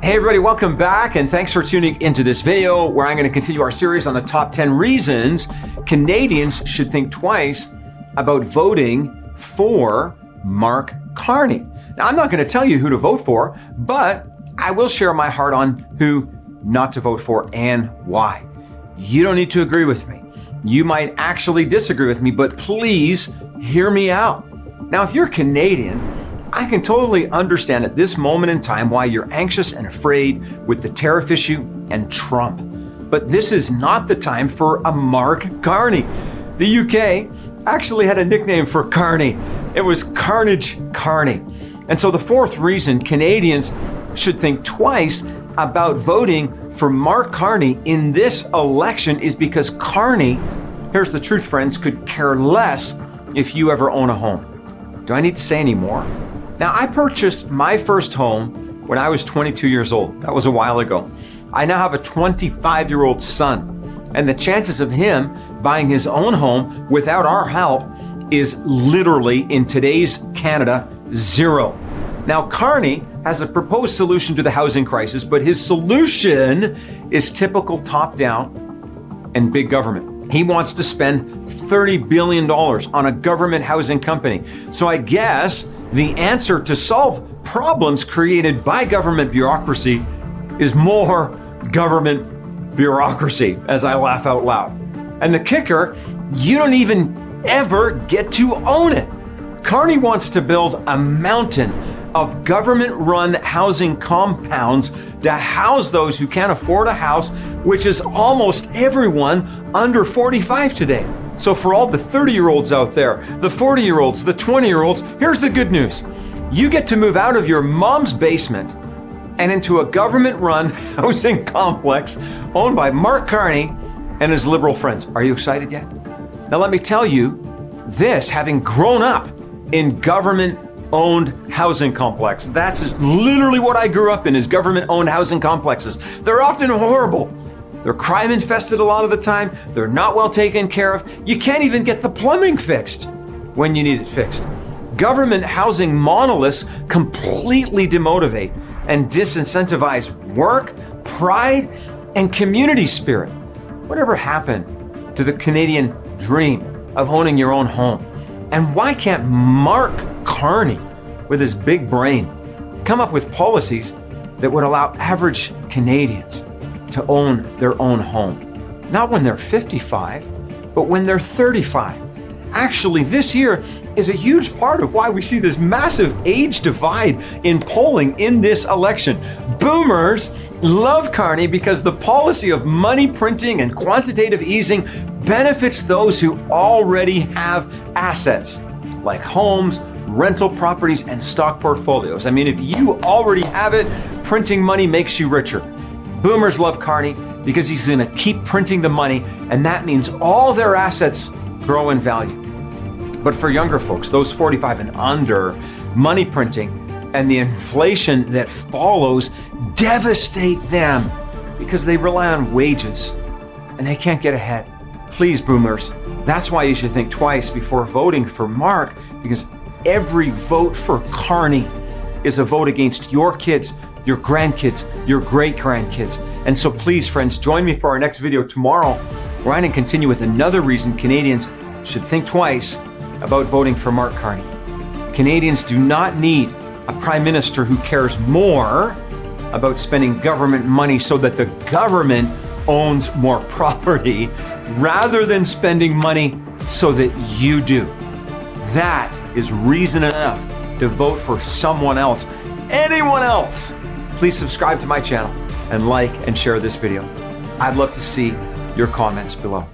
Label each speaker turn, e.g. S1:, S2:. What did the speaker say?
S1: Hey everybody, welcome back and thanks for tuning into this video where I'm going to continue our series on the top 10 reasons Canadians should think twice about voting for Mark Carney. Now, I'm not going to tell you who to vote for, but I will share my heart on who not to vote for and why. You don't need to agree with me. You might actually disagree with me, but please hear me out. Now, if you're Canadian, I can totally understand at this moment in time why you're anxious and afraid with the tariff issue and Trump. But this is not the time for a Mark Carney. The UK actually had a nickname for Carney. It was Carnage Carney. And so the fourth reason Canadians should think twice about voting for Mark Carney in this election is because Carney, here's the truth, friends, could care less if you ever own a home. Do I need to say any more? Now, I purchased my first home when I was 22 years old. That was a while ago. I now have a 25-year-old son, and the chances of him buying his own home without our help is literally, in today's Canada, zero. Now, Carney has a proposed solution to the housing crisis, but his solution is typical top-down and big government. He wants to spend $30 billion on a government housing company. So I guess the answer to solve problems created by government bureaucracy is more government bureaucracy, as I laugh out loud. And the kicker, you don't even ever get to own it. Carney wants to build a mountain of government-run housing compounds to house those who can't afford a house, which is almost everyone under 45 today. So for all the 30-year-olds out there, the 40-year-olds, the 20-year-olds, here's the good news. You get to move out of your mom's basement and into a government-run housing complex owned by Mark Carney and his liberal friends. Are you excited yet? Now let me tell you this, having grown up in government-owned housing complex. That's literally what I grew up in, is government-owned housing complexes. They're often horrible. They're crime-infested a lot of the time. They're not well taken care of. You can't even get the plumbing fixed when you need it fixed. Government housing monoliths completely demotivate and disincentivize work, pride, and community spirit. Whatever happened to the Canadian dream of owning your own home? And why can't Mark Carney, with his big brain, come up with policies that would allow average Canadians to own their own home? Not when they're 55, but when they're 35. Actually, this year is a huge part of why we see this massive age divide in polling in this election. Boomers love Carney because the policy of money printing and quantitative easing benefits those who already have assets like homes, rental properties, and stock portfolios. I mean, if you already have it, printing money makes you richer. Boomers love Carney because he's going to keep printing the money, and that means all their assets grow in value. But for younger folks, those 45 and under, money printing and the inflation that follows devastate them because they rely on wages and they can't get ahead. Please, boomers, that's why you should think twice before voting for Mark, because every vote for Carney is a vote against your kids, your grandkids, your great-grandkids. And so please, friends, join me for our next video tomorrow, where I'm going to continue with another reason Canadians should think twice about voting for Mark Carney. Canadians do not need a prime minister who cares more about spending government money so that the government owns more property rather than spending money so that you do. That is reason enough to vote for someone else, anyone else. Please subscribe to my channel and like and share this video. I'd love to see your comments below.